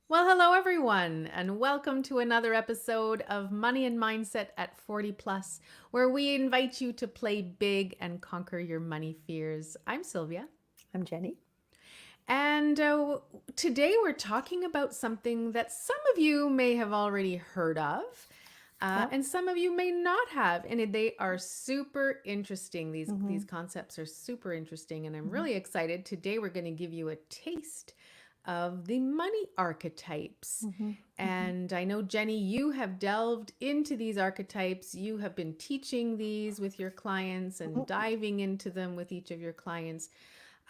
Well, hello everyone, and welcome to another episode of Money and Mindset at 40 Plus, where we invite you to play big and conquer your money fears. I'm Sylvia, I'm Jenny. and today we're talking about something that some of you may have already heard of, Yeah. and some of you may not have, and they are super interesting. These Mm-hmm. concepts are super interesting, and I'm Mm-hmm. really excited. Today we're going to give you a taste of the money archetypes. Mm-hmm. Mm-hmm. And I know, Jenny, you have delved into these archetypes. You have been teaching these with your clients and Mm-hmm. diving into them with each of your clients.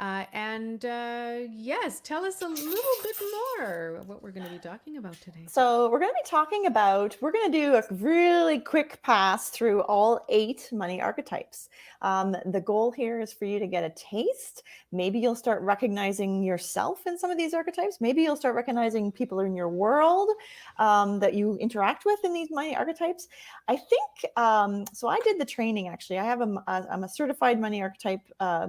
Yes, tell us a little bit more what we're going to be talking about today. So we're going to do a really quick pass through all 8 money archetypes. The goal here is for you to get a taste. Maybe you'll start recognizing yourself in some of these archetypes. Maybe you'll start recognizing people in your world that you interact with in these money archetypes. I think, so I did the training actually. I'm a certified money archetype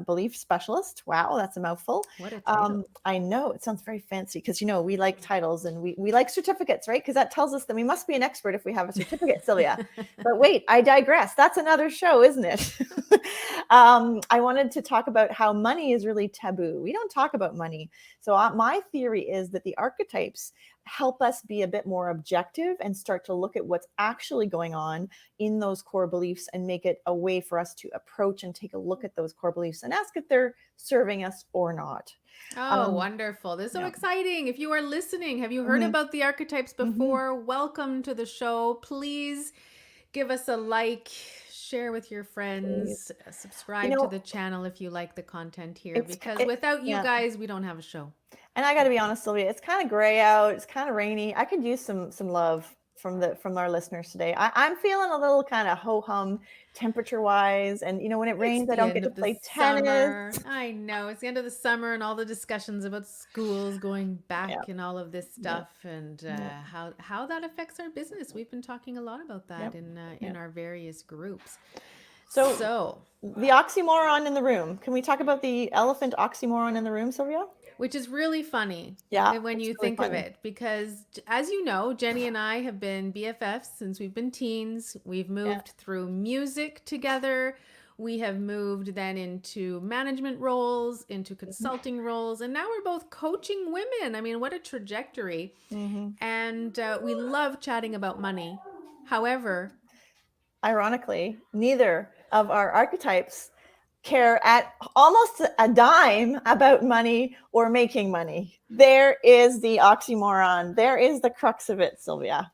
belief specialist. Wow, that's a mouthful. What a title. I know it sounds very fancy because, we like titles and we like certificates, right? Because that tells us that we must be an expert if we have a certificate, Sylvia. But wait, I digress. That's another show, isn't it? I wanted to talk about how money is really taboo. We don't talk about money. So my theory is that the archetypes help us be a bit more objective and start to look at what's actually going on in those core beliefs and make it a way for us to approach and take a look at those core beliefs and ask if they're serving us or not. Oh, Um, wonderful. This is so yeah. exciting. If you are listening, have you heard Mm-hmm. about the archetypes Mm-hmm. before? Welcome to the show. Please give us a like, share with your Please. friends, You subscribe to know, the channel if you like the content here, it's because it, without you yeah. guys, we don't have a show. And I got to be honest, Sylvia, it's kind of gray out. It's kind of rainy. I could use some love from our listeners today. I'm feeling a little kind of ho hum temperature wise, and when it It's rains, I the don't get end to of the play tennis. summer. I know. It's the end of the summer and all the discussions about schools going Yeah, back and all of this yeah, stuff and yeah, how that affects our business. We've been talking a lot about yeah, that yeah. in our various groups. So So, the oxymoron in the room. Can we talk about the elephant oxymoron in the room, Sylvia? which is really funny Yeah, when it's you really think of funny. it, because as you know, Jenny and I have been BFFs since we've been teens. We've Yeah. moved through music together. We have moved then into management roles, into consulting roles, and now we're both coaching women. I mean, what a trajectory. Mm-hmm. And we love chatting about money. However, Ironically, neither of our archetypes care at almost a dime about money or making money. There is the oxymoron. There is the crux of it, Sylvia.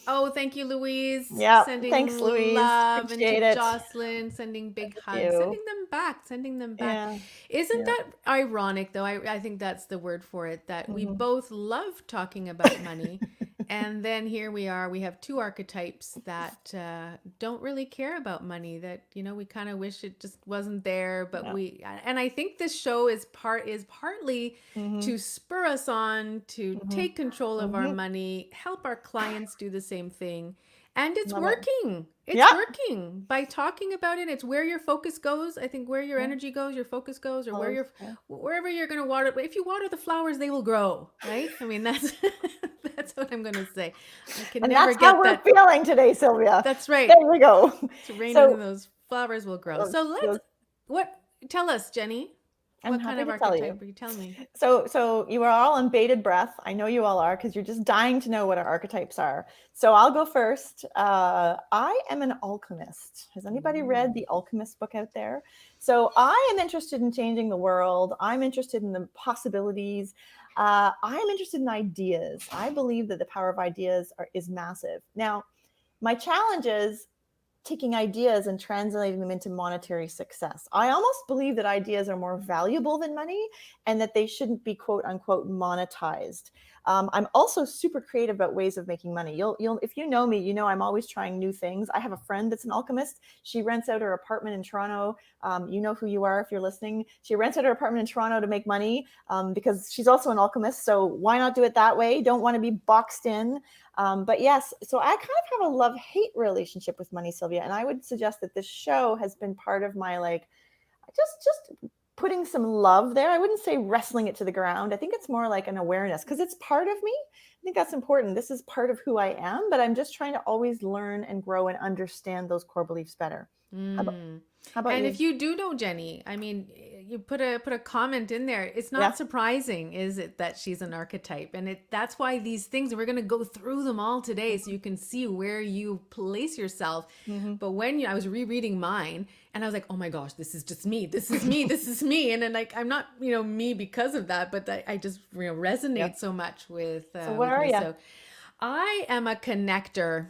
oh, thank you, Louise. Yeah. Sending Thanks, Louise. love, and to Appreciate it. Jocelyn, sending big Thank hugs, you. sending them back, sending them back. Yeah. Isn't Yeah. that ironic, though? I think that's the word for it, that we Mm-hmm. both love talking about money. And then here we are, we have two archetypes that don't really care about money, that, we kind of wish it just wasn't there. But Yeah. and I think this show is partly Mm-hmm. to spur us on to Mm-hmm. take control of our Mm-hmm. money, help our clients do the same thing. And it's Love it. working. It's Yeah. working by talking about it. It's where your focus goes. I think where your Yeah. energy goes, your focus goes, or Yeah. wherever you're going to water. If you water the flowers, they will grow, right? I mean, that's that's what I'm going to say. I can And never that's how get we're that. feeling today, Sylvia. That's right. There we go. It's raining So and those flowers will grow. those, So those, what, tell us, Jenny, I'm what kind happy of to tell archetype you. are you? Tell me. So you are all on bated breath. I know you all are because you're just dying to know what our archetypes are. So I'll go first. I am an alchemist. Has anybody read Ooh. the Alchemist book out there? So I am interested in changing the world. I'm interested in the possibilities. I am interested in ideas. I believe that the power of ideas is massive. Now, my challenge is taking ideas and translating them into monetary success. I almost believe that ideas are more valuable than money and that they shouldn't be quote unquote monetized. I'm also super creative about ways of making money. If you know me, I'm always trying new things. I have a friend that's an alchemist. She rents out her apartment in Toronto. You know who you are if you're listening. She rents out her apartment in Toronto to make money because she's also an alchemist. So why not do it that way? Don't want to be boxed in. But yes, so I kind of have a love-hate relationship with money, Sylvia, and I would suggest that this show has been part of my just putting some love there. I wouldn't say wrestling it to the ground. I think it's more like an awareness because it's part of me. I think that's important. This is part of who I am, but I'm just trying to always learn and grow and understand those core beliefs better. How about, Mm. how about And you? if you do know Jenny, I mean, you put a comment in there. It's Yeah. not surprising, is it, that she's an archetype? And that's why these things, we're going to go through them all today so you can see where you place yourself. Mm-hmm. But when I was rereading mine and I was like, oh my gosh, this is just me. This is me. This is me. And then like, I'm not, me because of that, but I just, Yeah. resonate so much So what with are me. you? So I am a connector.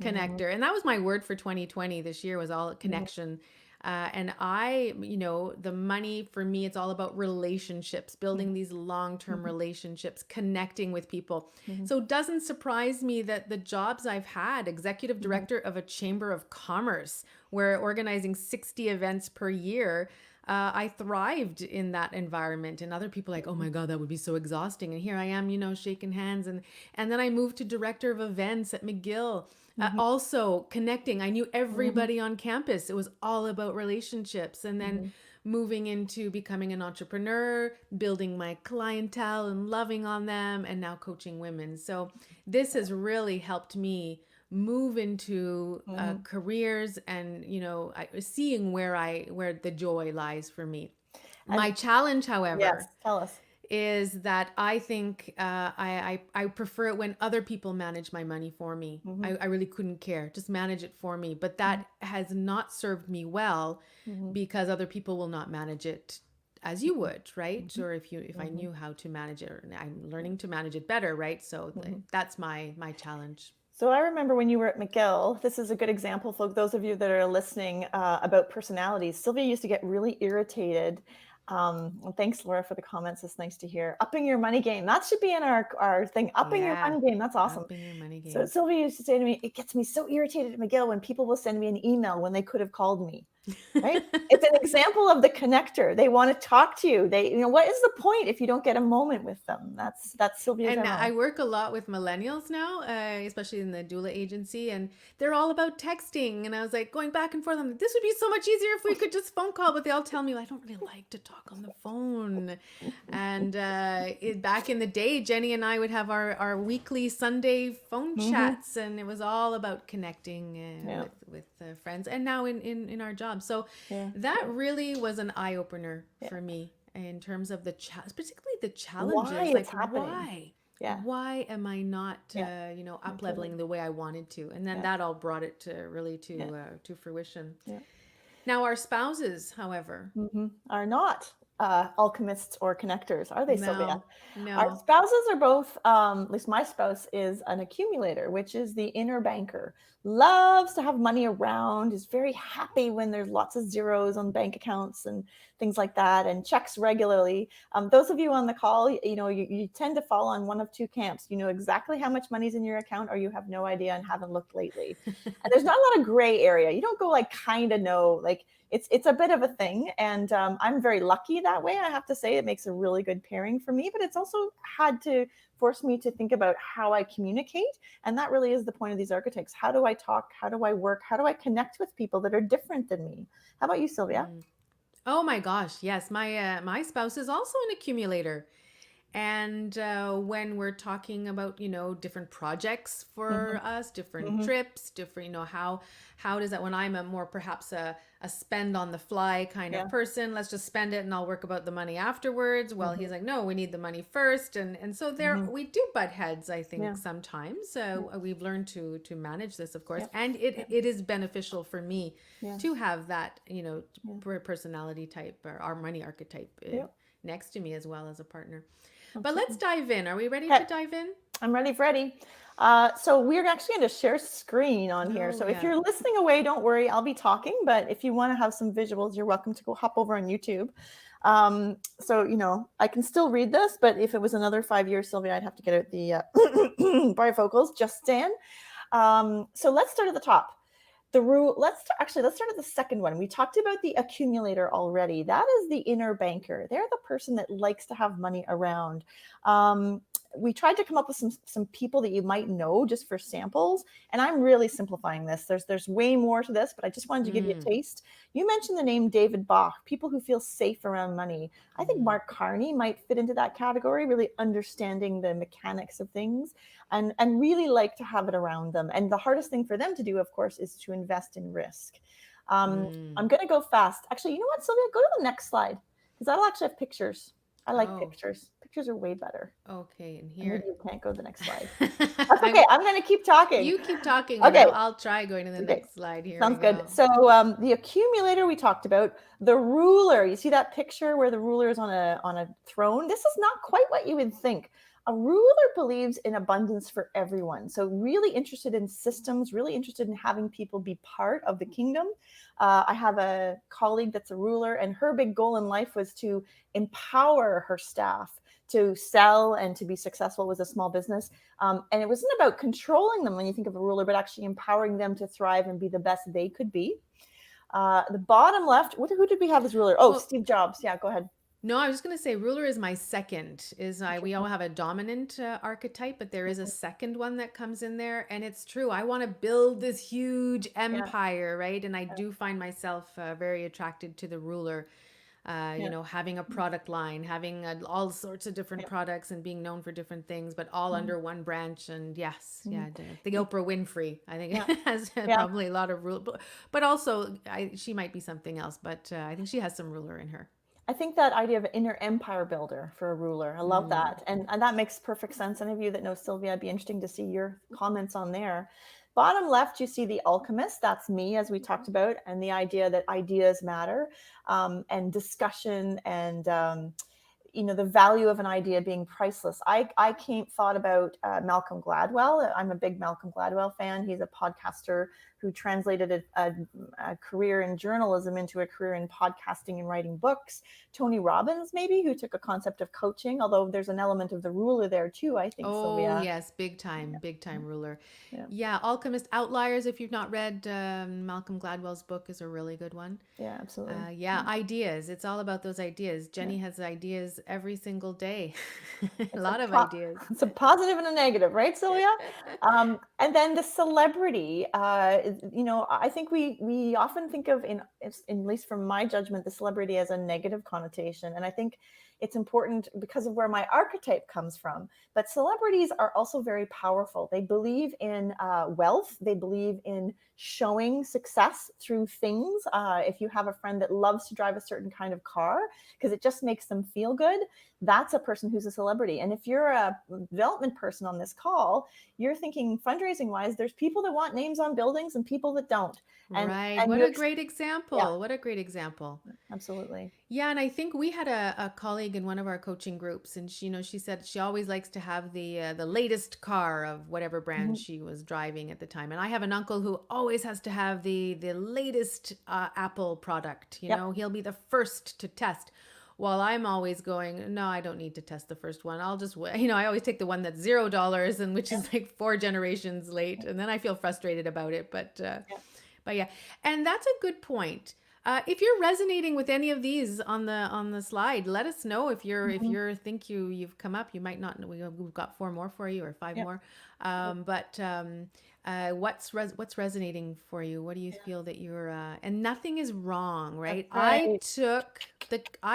Mm-hmm. And that was my word for 2020 this year, was all Mm-hmm. connection. And the money for me, it's all about relationships, building these long-term Mm-hmm. relationships, connecting with people. Mm-hmm. So it doesn't surprise me that the jobs I've had, executive Mm-hmm. director of a chamber of commerce, where organizing 60 events per year, I thrived in that environment. And other people like, oh my God, that would be so exhausting. And here I am, shaking hands. And then I moved to director of events at McGill. Mm-hmm. Also connecting. I knew Mm-hmm. everybody on campus. It was all about relationships. And then Mm-hmm. moving into becoming an entrepreneur, building my clientele and loving on them, and now coaching women. So this has really helped me move into Mm-hmm. careers and seeing where the joy lies for me. And My challenge, yes, however, tell us. is that I think I prefer it when other people manage my money for me. Mm-hmm. I really couldn't care, just manage it for me. But Mm-hmm. that has not served me well Mm-hmm. because other people will not manage it as you would, right? Mm-hmm. Or if I Mm-hmm. knew how to manage it, or I'm learning to manage it better, right? So Mm-hmm. that's my challenge. So I remember when you were at McGill, this is a good example for those of you that are listening about personalities. Sylvia used to get really irritated. And thanks, Laura, for the comments. It's nice to hear. Upping your money game. That should be in our thing. Upping your Yeah, money game. That's awesome. upping your money So game. Sylvia used to say to me, it gets me so irritated at McGill when people will send me an email when they could have called me. Right? It's an example of the connector. They want to talk to you. What is the point if you don't get a moment with them? That's Sylvia's And I MO. work a lot with millennials now, especially in the doula agency, and they're all about texting. And I was like going back and forth. I'm like, this would be so much easier if we could just phone call. But they all tell me, I don't really like to talk on the phone. And back in the day, Jenny and I would have our weekly Sunday phone Mm-hmm. chats, and it was all about connecting Yeah. with friends. And now in our job, so Yeah. that really was an eye opener Yeah. for me in terms of particularly the Why challenges. it's Like, happening. Yeah. why am I not, Yeah. up Totally. leveling the way I wanted to? And then Yeah. that all brought it to really Yeah. to fruition. Yeah. Now, our spouses, however, Mm-hmm. Are not alchemists or connectors, are they, Sylvia? no, Our no. spouses are both, at least my spouse is an accumulator, which is the inner banker. Loves to have money around, is very happy when there's lots of zeros on bank accounts and things like that, and checks regularly. Those of you on the call, you tend to fall on one of two camps. You know exactly how much money's in your account, or you have no idea and haven't looked lately. And there's not a lot of gray area. You don't go like kind of know, like it's a bit of a thing. And I'm very lucky that way. I have to say it makes a really good pairing for me, but it's also had to force me to think about how I communicate. And that really is the point of these archetypes. How do I talk? How do I work? How do I connect with people that are different than me? How about you, Sylvia? Mm. Oh my gosh, yes. My spouse is also an accumulator. And when we're talking about, different projects Mm-hmm. for us, different Mm-hmm. trips, different, how does that, when I'm a more perhaps a spend on the fly kind of Yeah. person, let's just spend it and I'll work about the money afterwards. Well, Mm-hmm. he's like, no, we need the money first. And so there Mm-hmm. we do butt heads, I think, Yeah. sometimes. Yeah. We've learned to manage this, of course. Yeah. And Yeah. it is beneficial for me Yeah. to have that, Yeah. personality type or our money archetype Yeah. next to me as well as a partner. But let's Absolutely. dive in. Are we ready Okay. to dive in? I'm ready, Freddie. So we're actually going to share screen on here. Oh, So if yeah. you're listening away, don't worry, I'll be talking. But if you want to have some visuals, you're welcome to go hop over on YouTube. So I can still read this, but if it was another 5 years, Sylvia, I'd have to get out the bifocals. Just stand. So let's start at the top. The rule. Let's start at the second one. We talked about the accumulator already. That is the inner banker. They're the person that likes to have money around. we tried to come up with some people that you might know just for samples. And I'm really simplifying this. There's way more to this, but I just wanted to give you a taste. You mentioned the name David Bach, people who feel safe around money. I think Mark Carney might fit into that category, really understanding the mechanics of things and really like to have it around them. And the hardest thing for them to do, of course, is to invest in risk. I'm going to go fast. Actually, you know what, Sylvia? Go to the next slide because that'll actually have pictures. I like pictures. Pictures are way better. Okay, and Maybe here you can't go to the next slide. That's okay. I'm going to keep talking. You keep talking, okay. and I'll try going to the next slide. Here Sounds good. So the accumulator we talked about, the ruler. You see that picture where the ruler is on a throne? This is not quite what you would think. A ruler believes in abundance for everyone. So really interested in systems, really interested in having people be part of the kingdom. I have a colleague that's a ruler, and her big goal in life was to empower her staff to sell and to be successful with a small business. And it wasn't about controlling them when you think of a ruler, but actually empowering them to thrive and be the best they could be. The bottom left, who did we have as ruler? Oh, Steve Jobs. Yeah, go ahead. No, I was just going to say ruler is my second. We all have a dominant archetype, but there is a second one that comes in there, and it's true. I want to build this huge empire, right? And I do find myself very attracted to the ruler. You know, having a product line, having all sorts of different products and being known for different things, but all under one branch. And the Oprah Winfrey, I think has probably a lot of rule, but also she might be something else, but I think she has some ruler in her. I think that idea of inner empire builder for a ruler, I love that. And that makes perfect sense. Any of you that know Sylvia, it'd be interesting to see your comments on there. Bottom left, you see the alchemist. That's me, as we talked about, and the idea that ideas matter, and discussion and the value of an idea being priceless. I thought about Malcolm Gladwell. I'm a big Malcolm Gladwell fan. He's a podcaster who translated a career in journalism into a career in podcasting and writing books. Tony Robbins, maybe, who took a concept of coaching, although there's an element of the ruler there too, I think. Oh, yes, big time ruler. Yeah, Alchemist Outliers, if you've not read Malcolm Gladwell's book, is a really good one. Yeah, absolutely. Ideas. It's all about those ideas. Jenny has ideas every single day. A lot of ideas. It's a positive and a negative, right, Sylvia? And then the celebrity, I think we often think of, at least from my judgment, the celebrity as a negative connotation. And I think it's important because of where my archetype comes from. But celebrities are also very powerful. They believe in wealth. They believe in showing success through things. If you have a friend that loves to drive a certain kind of car because it just makes them feel good, that's a person who's a celebrity. And if you're a development person on this call, you're thinking fundraising wise, there's people that want names on buildings and people that don't. And what a great example. Yeah. What a great example. Absolutely. Yeah. And I think we had a colleague in one of our coaching groups, and she said she always likes to have the latest car of whatever brand she was driving at the time. And I have an uncle who always has to have the latest Apple product. He'll be the first to test. While I'm always going, no, I don't need to test the first one. I'll just, I always take the one that's $0 and which is like 4 generations late. And then I feel frustrated about it. But yeah. And that's a good point. If you're resonating with any of these on the slide, let us know. If you're think you've come up, you might not. We've got 4 more for you or 5 more. What's resonating for you? What do you feel that you're? And nothing is wrong, right? I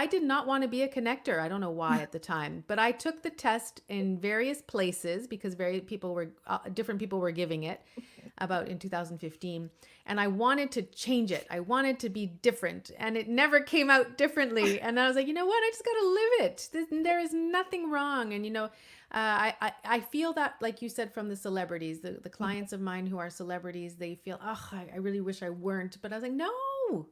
did not want to be a connector. I don't know why at the time, but I took the test in various places because different people were giving it about in 2015, and I wanted to change it. I wanted to be different, and it never came out differently. And I was like, you know what? I just got to live it. There is nothing wrong. And I feel that, like you said, from the celebrities, the clients of mine who are celebrities, they feel, I really wish I weren't. But I was like, no,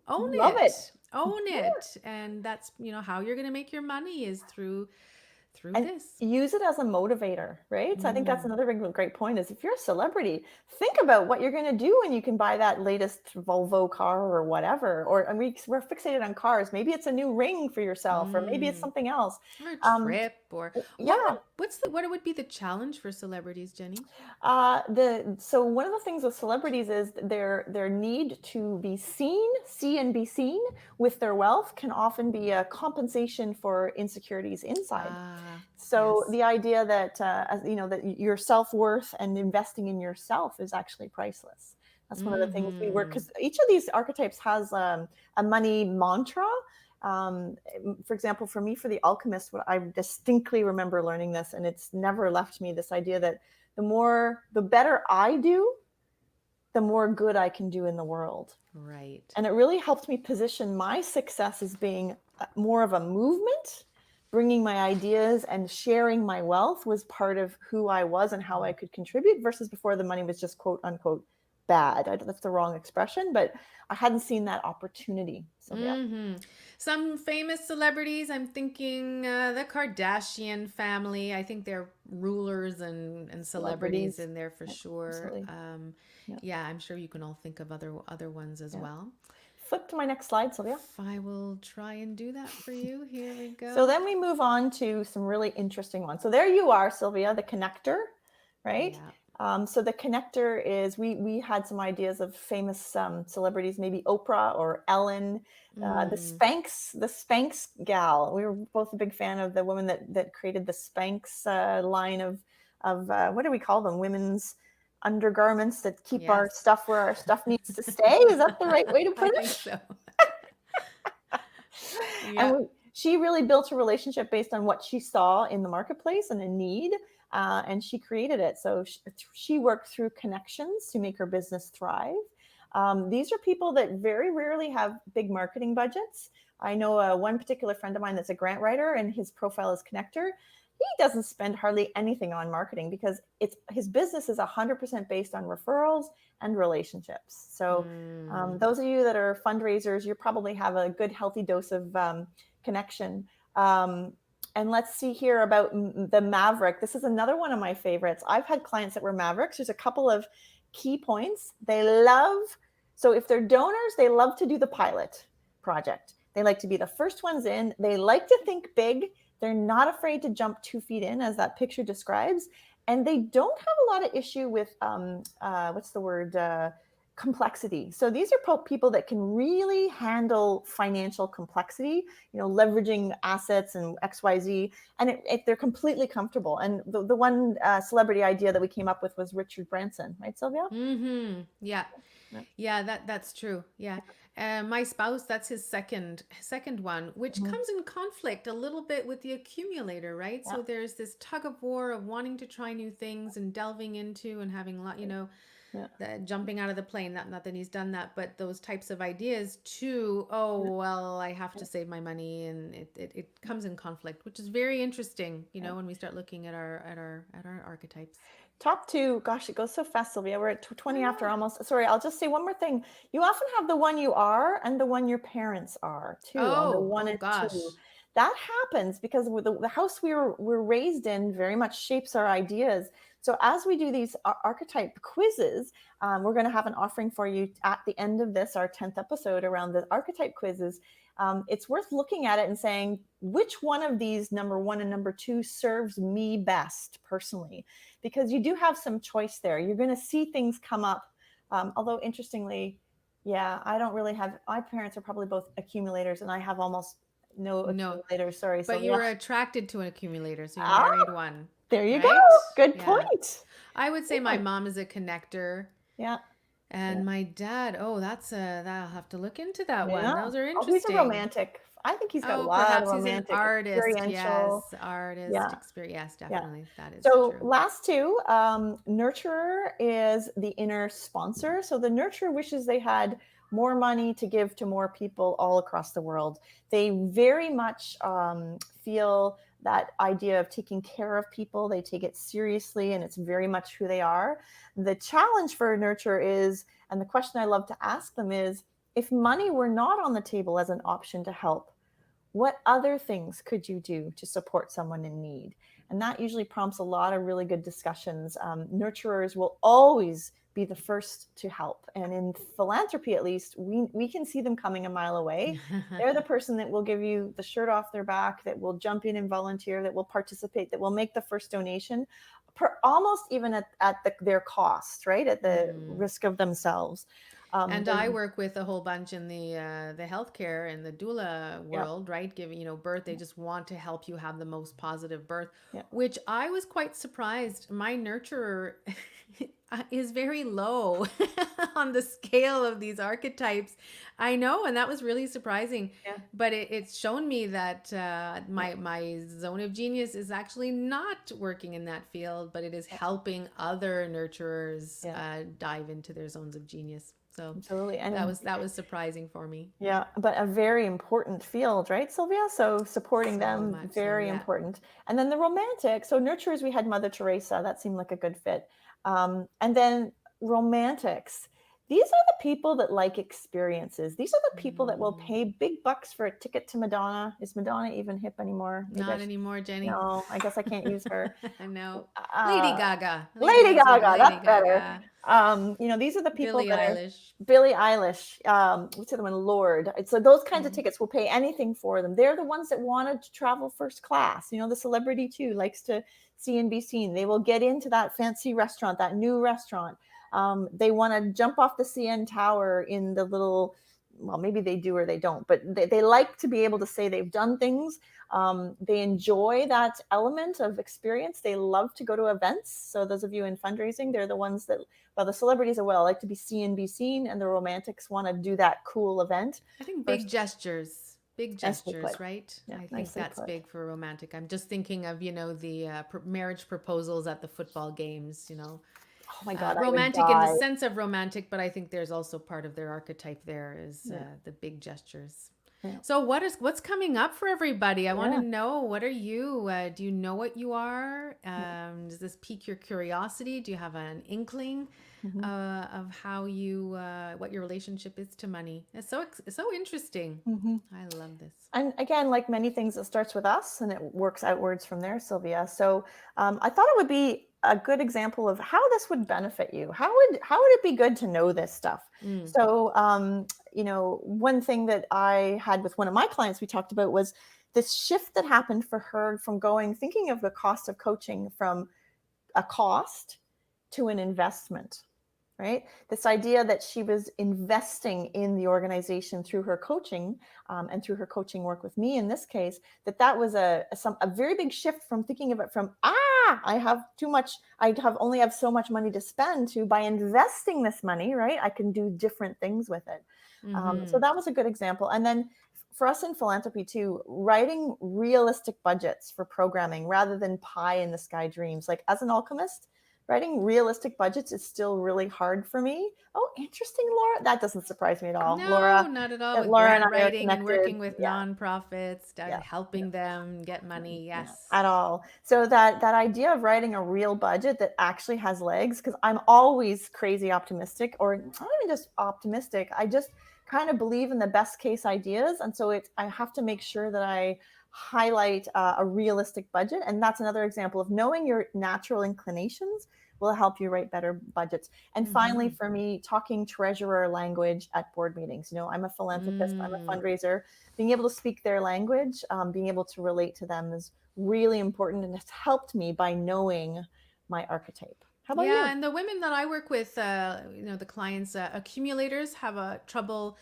own it. Love it. Own it. And that's, how you're going to make your money is through this. Use it as a motivator, right? So I think that's another great point is if you're a celebrity, think about what you're going to do when you can buy that latest Volvo car or whatever. Or we're fixated on cars. Maybe it's a new ring for yourself, or maybe it's something else. Or a trip, or What would be the challenge for celebrities, Jenny? So one of the things with celebrities is their need to be seen, see and be seen with their wealth can often be a compensation for insecurities inside. Ah, So yes. the idea that that your self-worth and investing in yourself is actually priceless. That's one of the things we work, Mm-hmm. because each of these archetypes has a money mantra. For example, for me, for the alchemist, what I distinctly remember learning this, and it's never left me, this idea that the better I do, the more good I can do in the world. Right. And it really helped me position my success as being more of a movement. Bringing my ideas and sharing my wealth was part of who I was and how I could contribute, versus before the money was just quote unquote bad. That's the wrong expression, but I hadn't seen that opportunity. So yeah. Mm-hmm. Some famous celebrities, I'm thinking the Kardashian family. I think they're rulers and celebrities Celebrities. in there for Yeah, sure. absolutely. Yeah. Yeah, I'm sure you can all think of other ones as Yeah. well. Flip to my next slide, Sylvia. I will try and do that for you. Here we So go. then we move on to some really interesting ones. So there you are, Sylvia, the connector, right? Yeah. So the connector is, we had some ideas of famous celebrities, maybe Oprah or Ellen, Mm. the Spanx gal. We were both a big fan of the woman that created the Spanx line of what do we call them? Women's undergarments that keep our Yes. stuff where our stuff needs to stay. Is that the right way to I put think it? so. And Yeah. she really built a relationship based on what she saw in the marketplace and a need, and she created it. So she worked through connections to make her business thrive. These are people that very rarely have big marketing budgets. I know one particular friend of mine that's a grant writer, and his profile is connector. He doesn't spend hardly anything on marketing because his business is 100% based on referrals and relationships. So Mm. those of you that are fundraisers, you probably have a good healthy dose of connection. And let's see here about the Maverick. This is another one of my favorites. I've had clients that were Mavericks. There's a couple of key points. So if they're donors, they love to do the pilot project. They like to be the first ones in. They like to think big. They're not afraid to jump 2 feet in, as that picture describes. And they don't have a lot of issue with, what's the word? Complexity. So these are people that can really handle financial complexity, leveraging assets and XYZ, and they're completely comfortable. And the one celebrity idea that we came up with was Richard Branson, right, Sylvia? Mm-hmm. Yeah. Yeah. Yeah, that's true. Yeah. My spouse, that's his second one, which Mhm. comes in conflict a little bit with the accumulator, right? Yeah. So there's this tug of war of wanting to try new things and delving into and having a lot, Yeah. the jumping out of the plane. Not that he's done that, but those types of ideas too. Oh, well, I have to save my money, and it comes in conflict, which is very interesting, Yeah. when we start looking at our archetypes. Top two, gosh, it goes so fast, Sylvia. We're at 20 I after know. almost. Sorry, I'll just say one more thing. You often have the one you are and the one your parents are too, on the one Oh and two. gosh. That happens because with the house we're raised in very much shapes our ideas. So as we do these archetype quizzes, we're going to have an offering for you at the end of this, our 10th episode around the archetype quizzes. It's worth looking at it and saying, which one of these, number one and number two, serves me best personally? Because you do have some choice there. You're going to see things come up. Although interestingly, yeah, I don't really have, my parents are probably both accumulators and I have almost no No, accumulators. Sorry, but you Sylvia. were attracted to an accumulator, so you Ah, married one, there you go. right? Good Yeah. point. I would say Good my point. mom is a connector, Yeah. Yeah. and my dad, oh, I'll have to look into that one. Yeah. Those are Oh, he's a interesting. romantic. I think he's got a Oh, lot of perhaps he's an romantic artist. experiential. Yes, artist Yeah. experience. Yes, Yeah. definitely. That is So true. last two, nurturer is the inner sponsor. So the nurturer wishes they had more money to give to more people all across the world. They very much feel that idea of taking care of people. They take it seriously, and it's very much who they are. The challenge for a nurturer is, and the question I love to ask them is, if money were not on the table as an option to help, what other things could you do to support someone in need? And that usually prompts a lot of really good discussions. Nurturers will always be the first to help. And in philanthropy, at least, we can see them coming a mile away. They're the person that will give you the shirt off their back, that will jump in and volunteer, that will participate, that will make the first donation, almost even at their cost, right? At the risk of themselves. And I work with a whole bunch in the healthcare and the doula world, right? Giving, birth, they just want to help you have the most positive birth, which I was quite surprised. My nurturer is very low on the scale of these archetypes. I know, and that was really surprising. But it's shown me that my zone of genius is actually not working in that field, but it is helping other nurturers dive into their zones of genius. So absolutely. And that was surprising for me. Yeah, but a very important field, right, Sylvia? So supporting them, very important. And then the romantic, so nurturers, we had Mother Teresa. That seemed like a good fit. And then romantics. These are the people that like experiences. These are the people that will pay big bucks for a ticket to Madonna. Is Madonna even hip anymore? Not anymore, Jenny. No, I guess I can't use her. No. Lady Gaga. Lady Gaga, that's better. These are the people Billie Eilish. Billie Eilish. What's the other one? Lord. So those kinds of tickets, will pay anything for them. They're the ones that wanted to travel first class. The celebrity too likes to see and be seen. They will get into that fancy restaurant, that new restaurant. They want to jump off the CN Tower in the little, well, maybe they do or they don't, but they like to be able to say they've done things. They enjoy that element of experience. They love to go to events. So those of you in fundraising, they're the ones that, well, the celebrities like to be seen, and the romantics want to do that cool event. I think big gestures, right? I think that's big for romantic. I'm just thinking of, the marriage proposals at the football games, Oh my God, romantic in the sense of romantic, but I think there's also part of their archetype there is the big gestures. Yeah. So what's coming up for everybody? I want to know, what are you? Do you know what you are? Does this pique your curiosity? Do you have an inkling of how what your relationship is to money? It's so interesting. I love this. And again, like many things, it starts with us and it works outwards from there, Sylvia. So I thought it would be a good example of how this would benefit you. How would it be good to know this stuff? So, one thing that I had with one of my clients we talked about was this shift that happened for her from thinking of the cost of coaching from a cost to an investment, right? This idea that she was investing in the organization through her coaching and through her coaching work with me in this case, that was a very big shift from thinking of it from, I have too much, only have so much money to spend, to by investing this money, right, I can do different things with it. So that was a good example. And then for us in philanthropy too, writing realistic budgets for programming rather than pie in the sky dreams. Like as an alchemist, writing realistic budgets is still really hard for me. Oh, interesting, Laura. That doesn't surprise me at all. No, Laura, not at all. With Laura grant writing and working with nonprofits, Yeah. helping them get money. Yes. At all. So that idea of writing a real budget that actually has legs, because I'm always crazy optimistic, or not even just optimistic. I just kind of believe in the best case ideas. And so I have to make sure that I highlight a realistic budget. And that's another example of knowing your natural inclinations will help you write better budgets. And finally, for me, talking treasurer language at board meetings. I'm a philanthropist, I'm a fundraiser. Being able to speak their language, being able to relate to them is really important. And it's helped me by knowing my archetype. How about you? Yeah, and the women that I work with, the clients, accumulators have a trouble,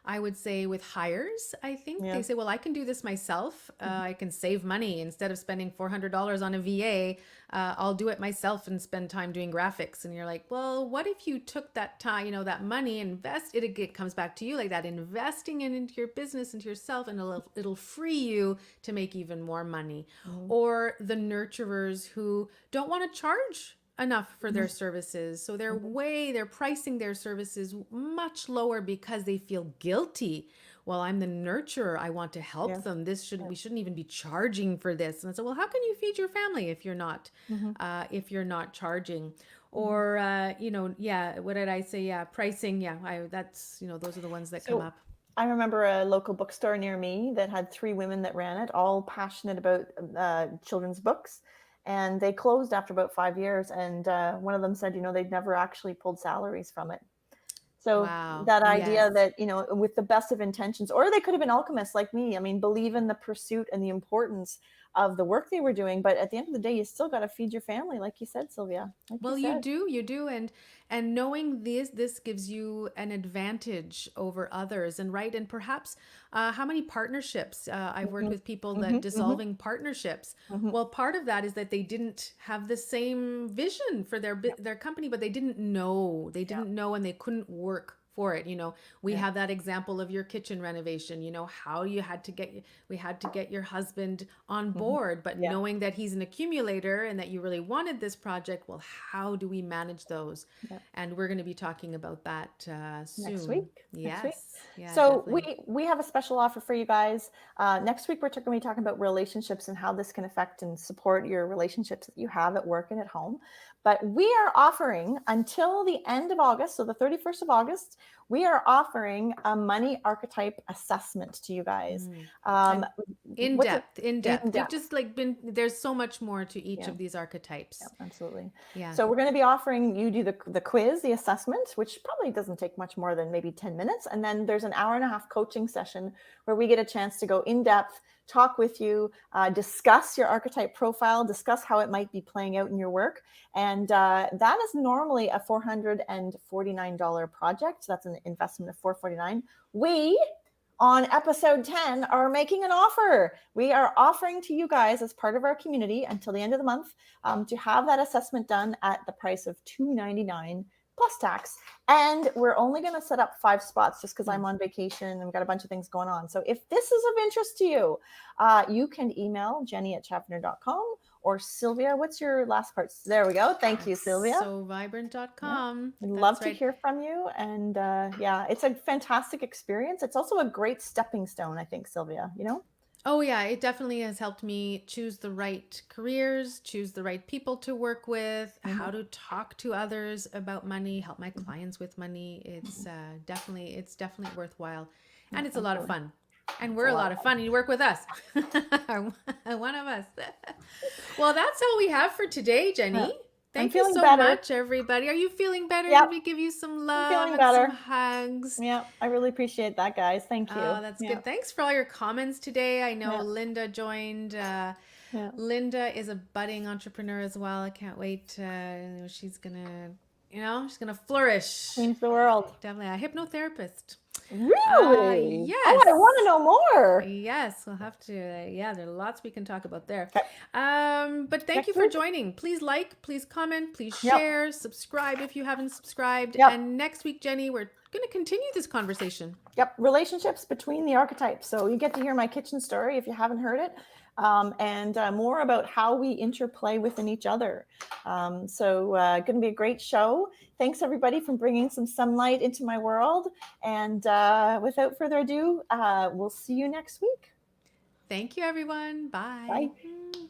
I would say, with hires. I think they say, well, I can do this myself. I can save money. Instead of spending $400 on a VA, I'll do it myself and spend time doing graphics. And you're like, well, what if you took that time, that money, invest it? It comes back to you like that, investing it into your business, into yourself, and it'll free you to make even more money. Or the nurturers who don't want to charge enough for their services. So they're pricing their services much lower because they feel guilty. Well, I'm the nurturer. I want to help them. We shouldn't even be charging for this. And I said, well, how can you feed your family if you're not charging? Or, what did I say? Yeah. Pricing. Yeah. Those are the ones that come up. I remember a local bookstore near me that had 3 women that ran it, all passionate about children's books. and they closed after about 5 years. And one of them said, they'd never actually pulled salaries from it. So Wow. that idea Yes. that, with the best of intentions, or they could have been alchemists like me. I mean, believe in the pursuit and the importance of the work they were doing. But at the end of the day, you still got to feed your family, like you said, Sylvia, like you Well, said. you do, and knowing this gives you an advantage over others, and right, and perhaps how many partnerships I've worked Hmm. with people Hmm. that Hmm. dissolving partnerships. Hmm. Well, part of that is that they didn't have the same vision for Yeah. their company, but they Yeah. didn't know, and they couldn't work for it. We Yeah. have that example of your kitchen renovation. How you had to we had to get your husband on Hmm. board, but Yeah. knowing that he's an accumulator and that you really wanted this project, well, how do we manage those? Yeah. And we're going to be talking about that Next soon. week. Next week. Yes. Yeah, So definitely. we have a special offer for you guys. Next week we're going to be talking about relationships and how this can affect and support your relationships that you have at work and at home. But we are offering until the end of August, so the 31st of August, we are offering a money archetype assessment to you guys. Mm. Um, And in what's it? depth, in In depth. We've depth. just like been, there's so much more to each Yeah. of these Yeah, archetypes. absolutely. Yeah. So we're going to be offering you do the quiz, the assessment, which probably doesn't take much more than maybe 10 minutes. And then there's an hour and a half coaching session where we get a chance to go in depth, talk with you, discuss your archetype profile, discuss how it might be playing out in your work. And that is normally a $449 project. So that's an investment of $449. We on episode 10 are making an offer. We are offering to you guys as part of our community until the end of the month to have that assessment done at the price of $299 plus tax. And we're only going to set up 5 spots just because I'm on vacation and we've got a bunch of things going on. So if this is of interest to you, you can email jenny@chaffner.com or Sylvia. What's your last part? There we go. Thank you, Sylvia. SoVibrant.com. I'd That's love to right. hear from you. And yeah, it's a fantastic experience. It's also a great stepping stone, I think, Sylvia, Oh, yeah, it definitely has helped me choose the right careers, choose the right people to work with, how to talk to others about money, help my clients with money. It's definitely worthwhile, and it's a lot of fun. And we're a lot of fun. And you work with us, one of us. Well, that's all we have for today, Yeah. Jenny. I'm Thank you feeling so better. much, everybody. Are you feeling better? Yep. Did we give you some I'm love feeling and better. some hugs? Yeah, I really appreciate that, guys. Thank you. Oh, that's good. Thanks for all your comments today. I know Yeah. Linda joined. Yeah. Linda is a budding entrepreneur as well. I can't wait. She's she's gonna flourish. Change the world. Definitely a hypnotherapist. Really? Yes. Oh, I want to know more. Yes, we'll have to. Yeah, there are lots we can talk about there. Okay. But thank you for joining. Please like, please comment, please share, subscribe if you haven't subscribed. And next week, Jenny, we're going to continue this conversation. Yep, relationships between the archetypes. So you get to hear my kitchen story if you haven't heard it, and more about how we interplay within each other. So going to be a great show. Thanks everybody for bringing some sunlight into my world. And without further ado, we'll see you next week. Thank you, everyone. Bye. Bye.